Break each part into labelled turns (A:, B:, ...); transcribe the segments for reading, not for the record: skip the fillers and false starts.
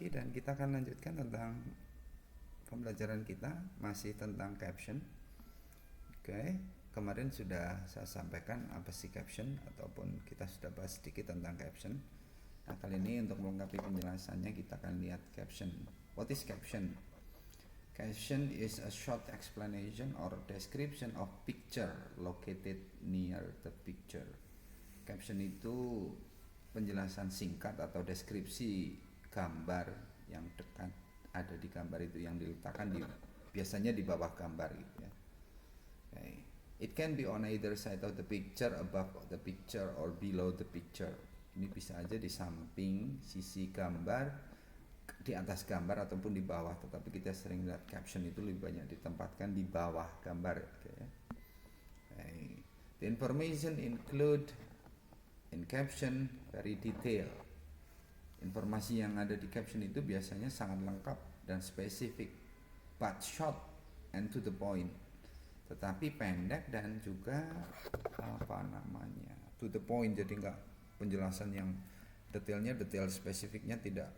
A: lagi dan kita akan lanjutkan tentang pembelajaran kita masih tentang caption. Oke, kemarin sudah saya sampaikan apa sih caption ataupun kita sudah bahas sedikit tentang caption. Nah, kali ini untuk melengkapi penjelasannya kita akan lihat caption. What is caption? Caption is a short explanation or description of picture located near the picture. Caption itu penjelasan singkat atau deskripsi gambar yang dekat ada di gambar itu, yang diletakkan biasanya di bawah gambar gitu ya. Okay. It can be on either side of the picture, above the picture or below the picture. Ini bisa aja di samping sisi gambar, di atas gambar ataupun di bawah, tetapi kita sering lihat caption itu lebih banyak ditempatkan di bawah gambar. Okay. Okay. The information include in caption very detail. Informasi yang ada di caption itu biasanya sangat lengkap dan spesifik, but short and to the point. Tetapi pendek dan juga to the point, jadi enggak penjelasan yang detailnya, detail spesifiknya tidak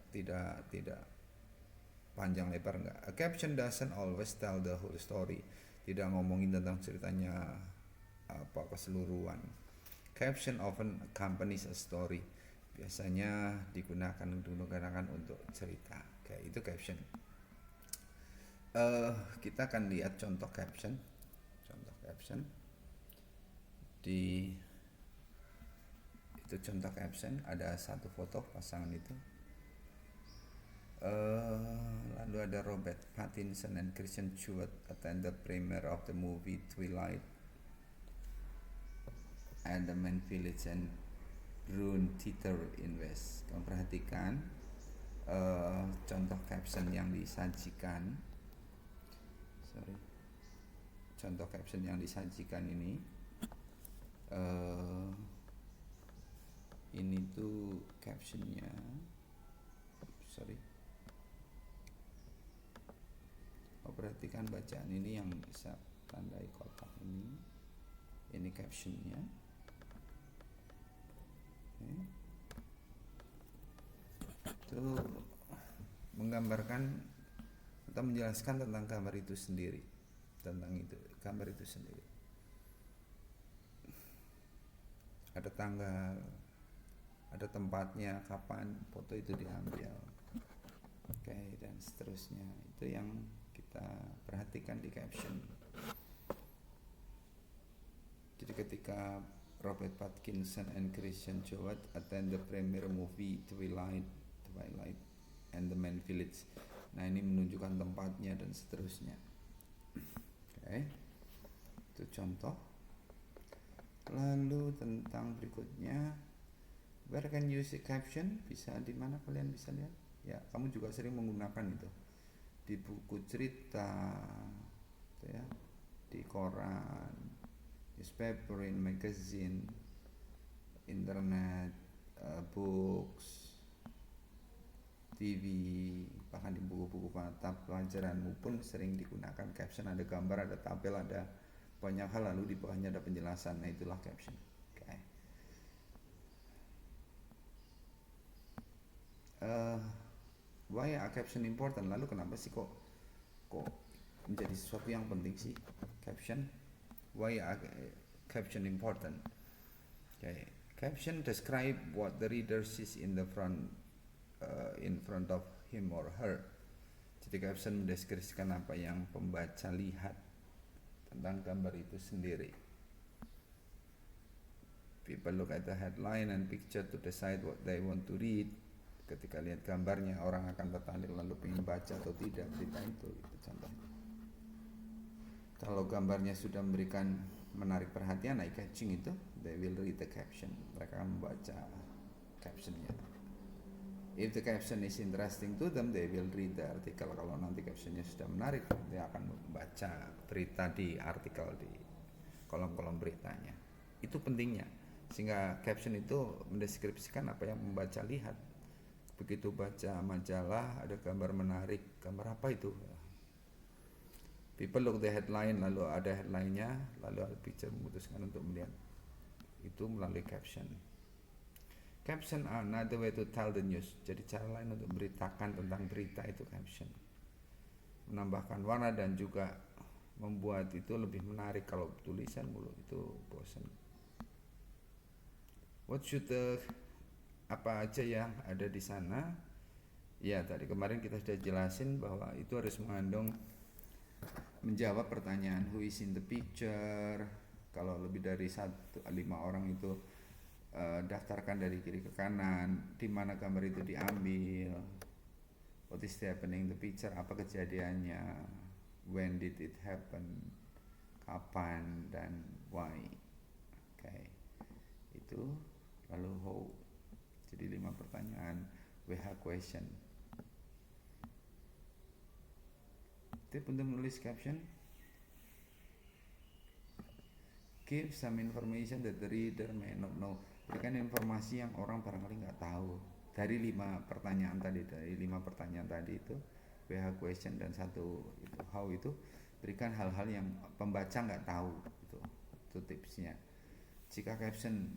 A: panjang lebar enggak. A caption doesn't always tell the whole story. Tidak ngomongin tentang ceritanya keseluruhan. Caption often accompanies a story. Biasanya digunakan untuk cerita. Kayak itu caption. Kita akan lihat contoh caption. Di itu contoh caption, ada satu foto pasangan itu. Lalu ada Robert Pattinson and Kristen Stewart attend the premiere of the movie Twilight and the Man Village and Rune Theater in West. Kamu perhatikan contoh caption yang disajikan. Contoh caption yang disajikan ini. Ini tuh captionnya. Perhatikan bacaan ini yang bisa tandai kotak ini. Ini captionnya. Itu menggambarkan atau menjelaskan tentang gambar itu sendiri, gambar itu sendiri. Ada tanggal, ada tempatnya, kapan foto itu diambil, dan seterusnya. Itu yang kita perhatikan di caption. Jadi ketika Robert Pattinson and Kristen Stewart attend the premiere movie Twilight and the Man Village. Nah, ini menunjukkan tempatnya dan seterusnya. Itu contoh. Lalu tentang berikutnya, where can you see caption? Bisa di mana kalian bisa lihat? Ya, kamu juga sering menggunakan itu di buku cerita, ya, di koran, newspaper, in magazine, internet, books, TV, bahkan di buku-buku mata pelajaranmu pun sering digunakan caption. Ada gambar, ada tabel, ada banyak hal, lalu di bawahnya ada penjelasan. Nah, itulah caption. Why are caption important? Lalu kenapa sih kok menjadi sesuatu yang penting sih caption? Why are caption important? Caption describe what the reader sees in front of him or her. Jadi caption mendeskripsikan apa yang pembaca lihat tentang gambar itu sendiri. People look at the headline and picture to decide what they want to read. Ketika lihat gambarnya, orang akan tertarik lalu ingin baca atau tidak berita itu contohnya. Kalau gambarnya sudah memberikan menarik perhatian, eye-catching itu, they will read the caption. Mereka akan membaca captionnya. If the caption is interesting to them, they will read the article. Kalau nanti captionnya sudah menarik, dia akan membaca berita di artikel, di kolom-kolom beritanya. Itu pentingnya, sehingga caption itu mendeskripsikan apa yang membaca lihat. Begitu baca majalah, ada gambar menarik, gambar apa itu? People look the headline, lalu ada headline-nya, lalu ada picture, memutuskan untuk melihat itu melalui caption. Caption another way to tell the news. Jadi cara lain untuk memberitakan tentang berita itu caption. Menambahkan warna dan juga membuat itu lebih menarik. Kalau tulisan mulu itu bosan. What should apa aja yang ada di sana? Ya, tadi kemarin kita sudah jelasin bahwa itu harus mengandung menjawab pertanyaan who is in the picture. Kalau lebih dari 5 orang itu daftarkan dari kiri ke kanan, di mana gambar itu diambil, what is happening the picture, apa kejadiannya, when did it happen, kapan dan why. Oke. Itu lalu how. Jadi 5 pertanyaan WH question. Tip untuk menulis caption: give some information that the reader may not know. Berikan informasi yang orang barangkali nggak tahu. Dari 5 pertanyaan tadi, itu WH question dan 1 itu how, itu berikan hal-hal yang pembaca nggak tahu. Itu tipsnya. Jika caption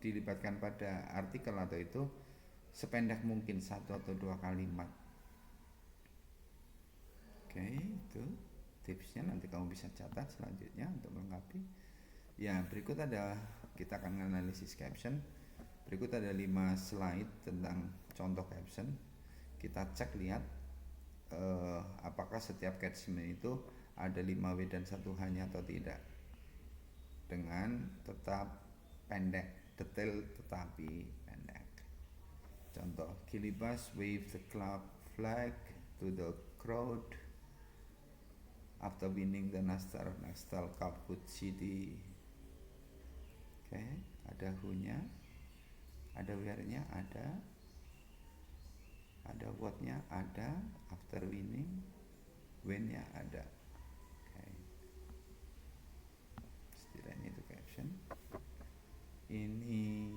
A: dilibatkan pada artikel atau itu, sependek mungkin 1 atau 2 kalimat. Oke, itu tipsnya, nanti kamu bisa catat selanjutnya untuk melengkapi. Ya, berikut kita akan analisis caption. Berikut ada 5 slide tentang contoh caption. Kita cek lihat apakah setiap caption itu ada 5W dan 1H-nya atau tidak. Dengan tetap pendek, detail tetapi pendek. Contoh, Kilibas wave the club flag to the crowd after winning the National Cup with City. Oke, ada who-nya, ada where-nya, ada what-nya, ada after winning, when-nya ada. Oke. Setidaknya itu caption. Ini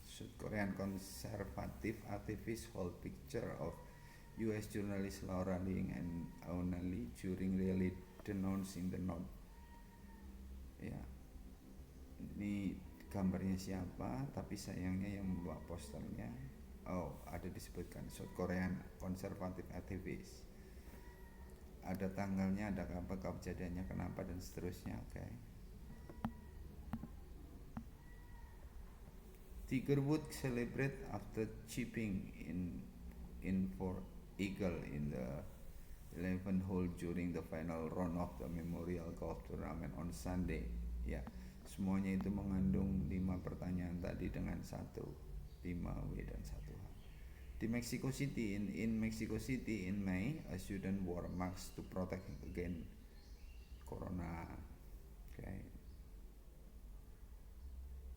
A: South Korean conservative activist hold picture of US journalist Laura Ling and Auna Lee during rally denouncing the North. Ya, ini gambarnya siapa, tapi sayangnya yang membawa posternya ada disebutkan South Korean conservative activist. Ada tanggalnya, ada apa kejadiannya, kenapa dan seterusnya. Oke. Tiger Woods celebrate after chipping in for eagle in the 11th hole during the final round of the Memorial Golf Tournament on Sunday. Ya, semuanya itu mengandung 5 pertanyaan tadi dengan 5W dan 1H. Di Mexico City, in Mexico City in May, a student wore masks to protect against corona. Okay.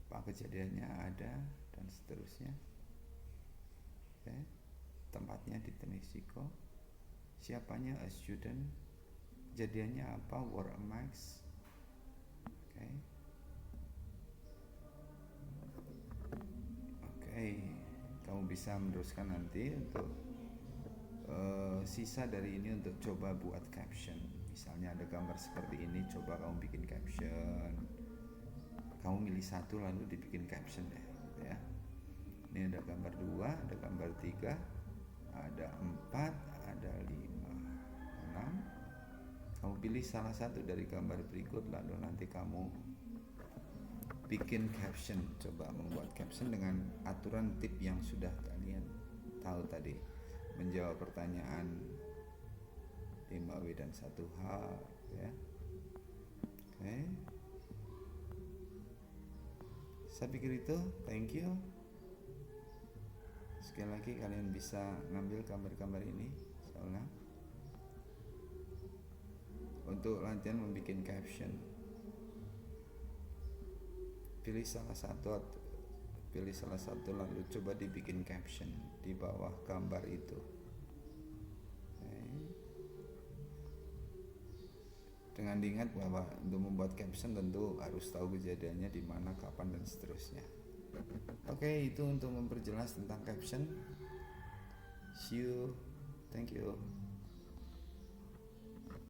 A: Apa kejadiannya ada dan seterusnya. Okay. Tempatnya di Mexico. Siapanya? A student. Kejadiannya apa? Wore a mask. Okay. Kamu bisa meneruskan nanti untuk sisa dari ini untuk coba buat caption. Misalnya ada gambar seperti ini, coba kamu bikin caption. Kamu milih 1 lalu dibikin caption ya. Ini ada gambar 2, ada gambar 3, ada 4, ada 5, 6. Kamu pilih salah satu dari gambar berikut, lalu nanti kamu bikin caption. Coba membuat caption dengan aturan tip yang sudah kalian tahu tadi. Menjawab pertanyaan 5W dan 1H ya. Oke. Saya pikir itu. Thank you. Sekali lagi kalian bisa ngambil gambar-gambar ini soalnya untuk latihan membuat caption. Pilih salah satu lalu coba dibikin caption di bawah gambar itu. Dengan diingat bahwa untuk membuat caption tentu harus tahu kejadiannya di mana, kapan dan seterusnya. Oke, itu untuk memperjelas tentang caption. See you. Thank you.